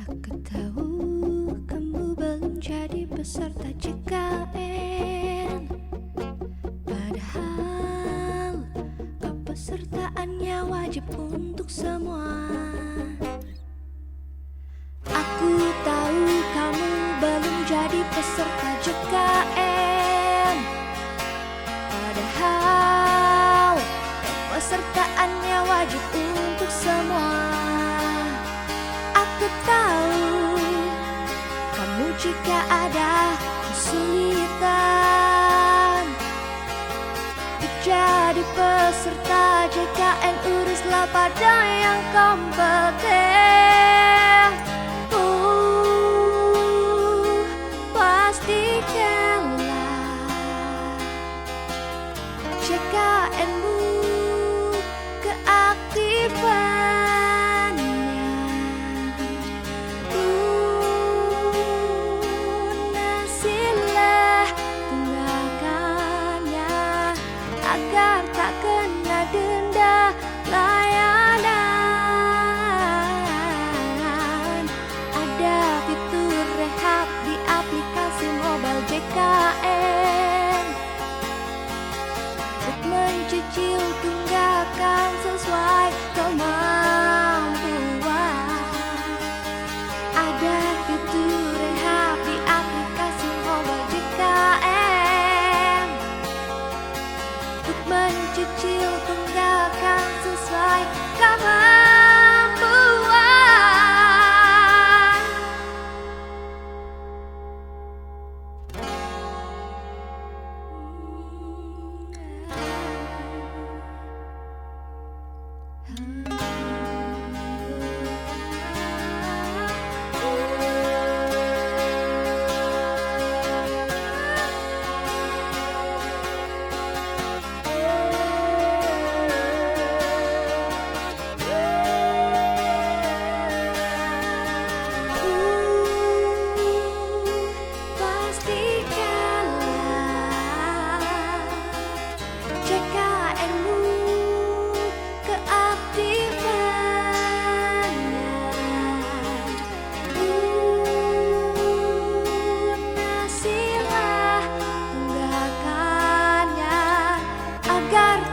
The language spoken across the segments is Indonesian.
Aku tahu kamu belum jadi peserta JKN, padahal kepesertaannya wajib untuk semua. Aku tahu kamu belum jadi peserta JKN, padahal kepesertaannya wajib untuk semua. Aku tahu kamu jika ada kesulitan jadi peserta JKN, uruslah pada yang kompeten. Pastikanlah JKN-mu keaktifan. Agar tak kena denda layanan. Ada fitur rehab di aplikasi mobile JKN untuk mencicil tunggakan sesuai kemampuan. Ada fitur rehab di aplikasi mobile JKN untuk mencicil tunggakan sesuai kemampuan.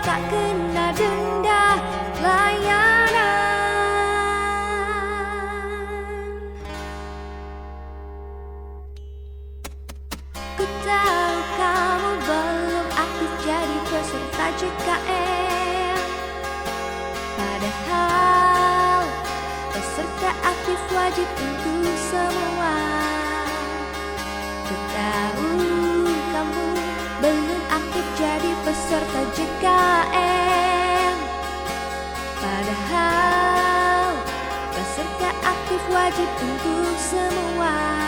Tak kena denda layanan. Ku tahu kamu belum aktif jadi peserta JKN, padahal peserta aktif wajib untuk semua. Ku tahu kamu belum aktif jadi peserta JKN, padahal peserta aktif wajib untuk semua.